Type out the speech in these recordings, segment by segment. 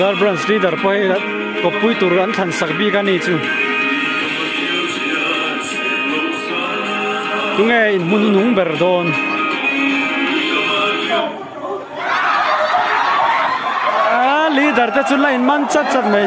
Dar branch leader pai ko pui tur an than sakbi ka ni chu tunge in mun nung berdon leader te chu line man chat chat mai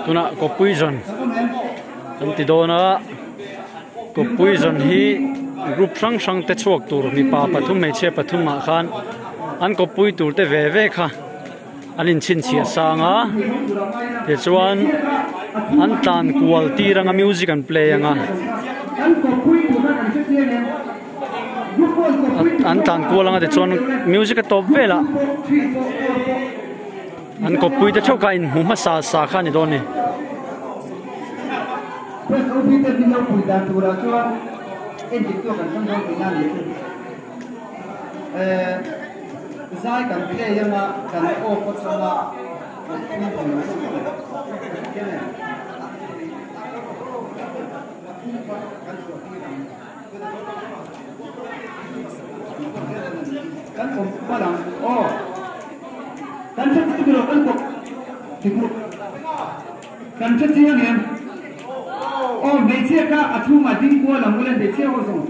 tuna ko pui zon anti dona ko pui zon hi group sang sang te chuak tur mi pa pathum me che pathum ma khan an ko pui tur te ve ve kha anin chin chia sanga te chuan an tan quality ranga music an play anga an tan kualanga te chuan music a top vela an ko pui te thoka in huma sa sa kha ni doni em chỉ tôi cần trong đó thì làm gì giải cần cái gì mà cần ô có sao mà cần cũng có làm ô cần chất gì được cần cũng thì cũng cần chất gì anh em ô mấy chiếc cá à thu mà tin qua là mua lên để chiếc ô xong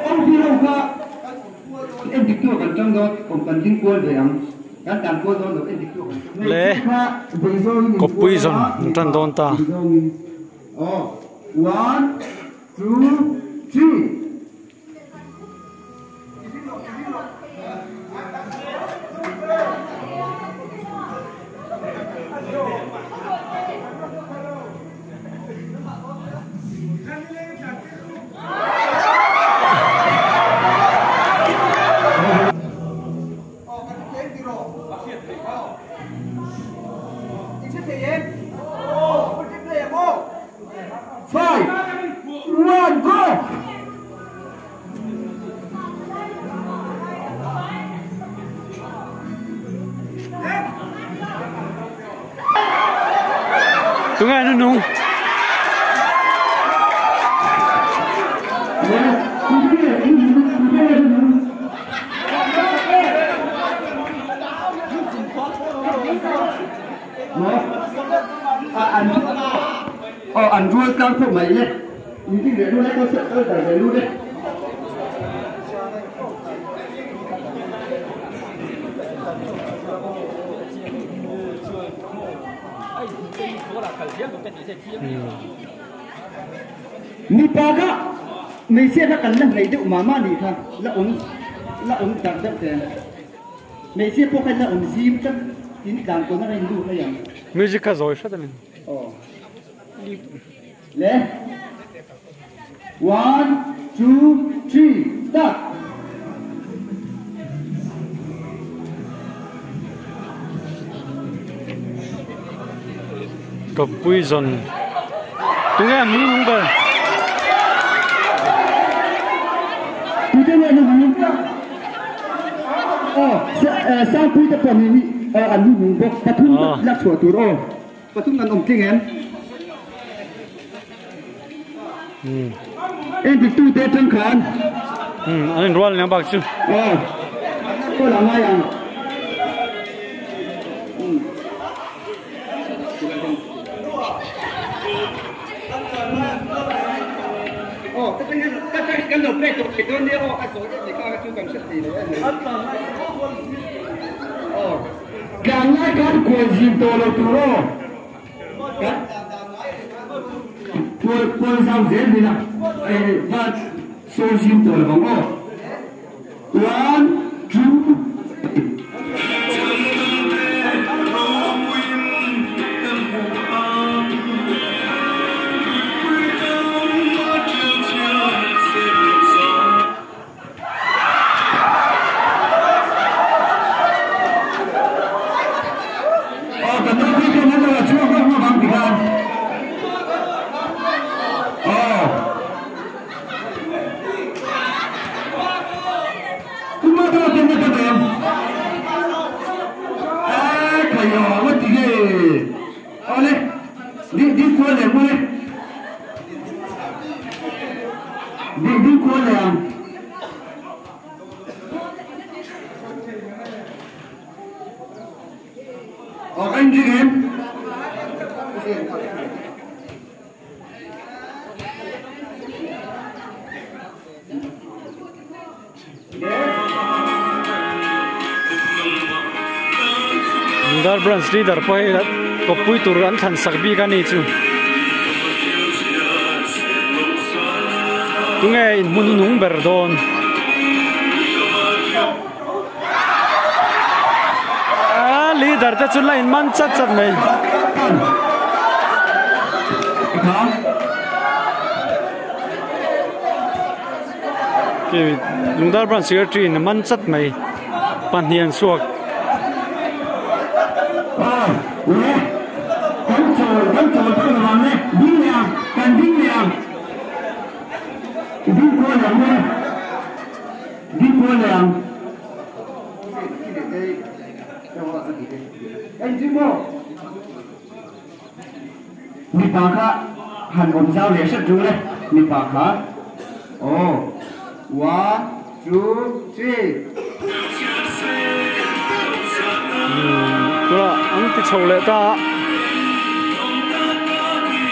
ông đi đâu cả em thích tôi cần trong đó còn cần tin qua để ăn các đàn qua đó em thích tôi le có pui zon tan don ta oh 1 2 3 tụi ngay nó nung anh ruồi cao không mấy nhé những cái để nuôi có sợ tôi phải để nuôi đấy mi pa ka mi se na kan la nei du mama ni tha la ong tak tak te mi se po kan la ong zim tak tin dang ko na ren du ka yang music ka zoi sha tamen le 1 2 3 start có pui zon tụi ngay mi nung ba sang pui ta pon ni an nu bok pathum la chua tu ro pathum kan om king en em ti tu te tang khan anh roll nang bak chu ko la ngai ang cái lục này tụt cái đơn đi ô ai số cái gì coi chú cần gì đấy càng ngay càng quên gì tôi là tôi rồi quên sao dễ gì nào và số gì tôi là bằng ô 1 2 Come on. phải nhỏ mất gì ghê ô lên đi qua này mua lên đi qua này anh đi em Dar branch leader pai ko pui tur an than sakbi ka ni chu tunge in mun nung berdon leader ta chu line man chat chat mai ke lungdar branch secretary in man chat mai pan hian suak vẫn trồi thôi mà làm đấy đi làm cần đi làm đi qua làm đi đi qua làm anh chứ mô mi bà khá hẳn ổn giao lệ sắp chú đấy mi bà khá ồ 1, 2, 3 Tula ang ti chole ta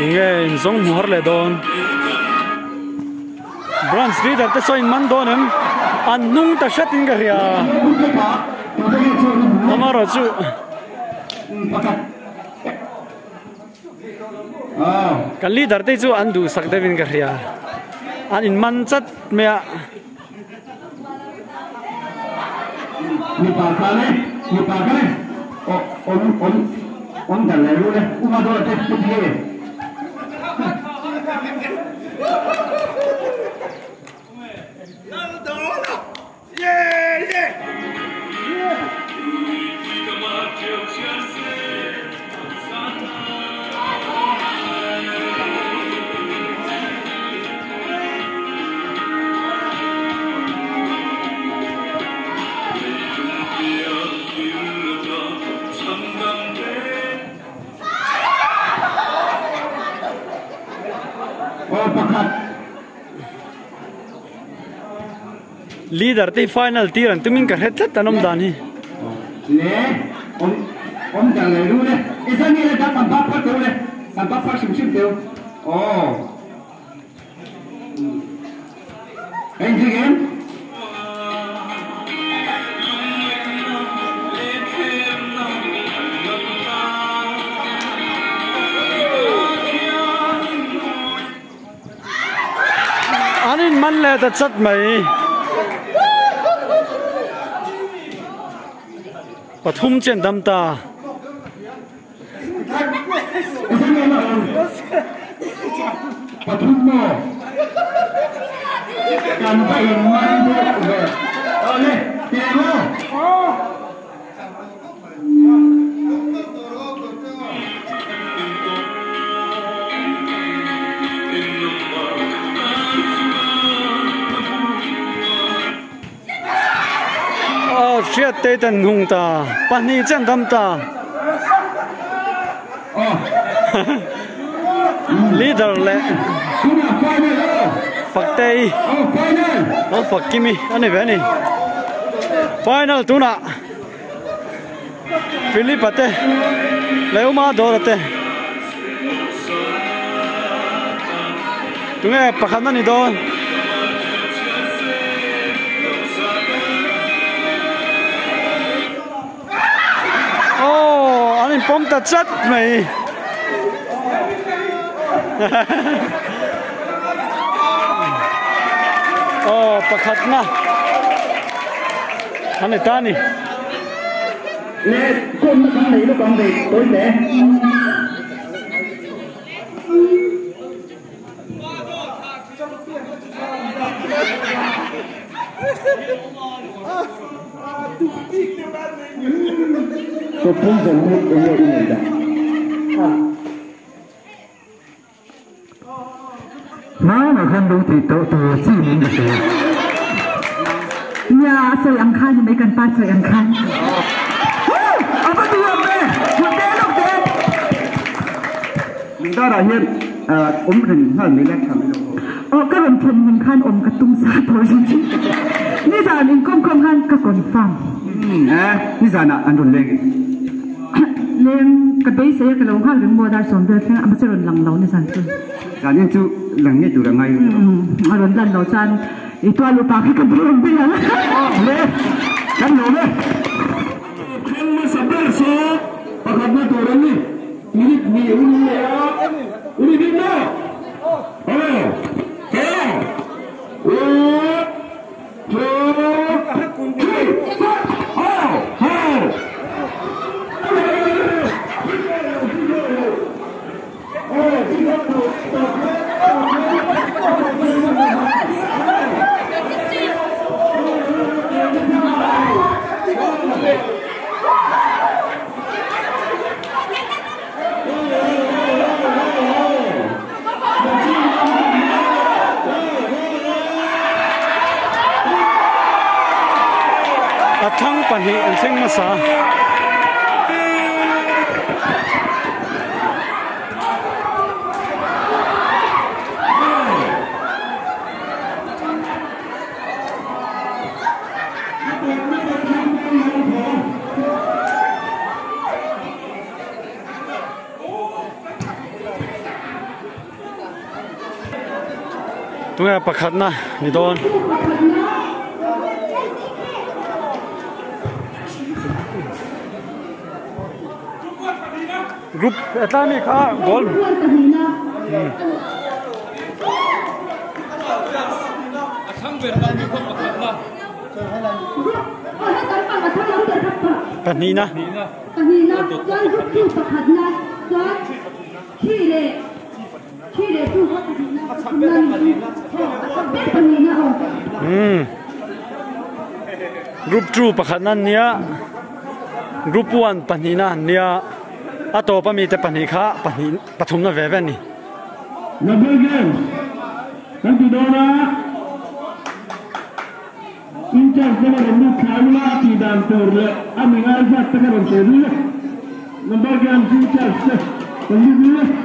tunge in zong muhar le don branch leader te so in man donem an nung ta shatin ga ria amaro chu kan leader te chu an du sak devin ga ria an in man chat mea mi pa ka ne on da le ru le uma do te pu ye leader te final tiran tumin ka het tanom dani le on da le ru le esa ni le da pa pa to le sa pa fa sim teu oh anh chị em anin man le ta chat mai pathum chen dam ta pathum mo kan pai man do ve ole temo Shit te tan hung ta pani chen dam ta leader le faktei no fakimi ane veni final tuna Philipate leuma dorate tunge pakhan ni don anin pom ta chat mai oh pakhat na ane tani le con nó không lấy nó còn về tối bé tôi không dùng hết cái này cả nó mà không đủ thì tôi chỉ muốn được rồi nhà sợi ăn khai thì mấy cần pa sợi ăn khai apa tu apa darah hian ren hal ni lek tham lo oh ka ron thon hin khan om ka tum sa tho ji ni zan in kom han ka confirm ni zana an ron leng leng ka dei se ka lo hal rin bo da som de thang am se ron lang lo ni san tu zan ni chu lang ni tu ra ngai a ron dan lo chan i to lu pa ka brum bi la le kan lo le kan ma sabar so pakhat na to ran ni minit ni uni ya uni din na Athang pani an sing masa tunga pakhat na ni don group etani kha gol panina group 2 pakhat nan nia group 1 panina nia ato pa mi te pani kha pani pathum na ve ve ni number game kan tu dona incha sama rendu khamla ti dan torle amingal sa ta kan torle number game incha sa kan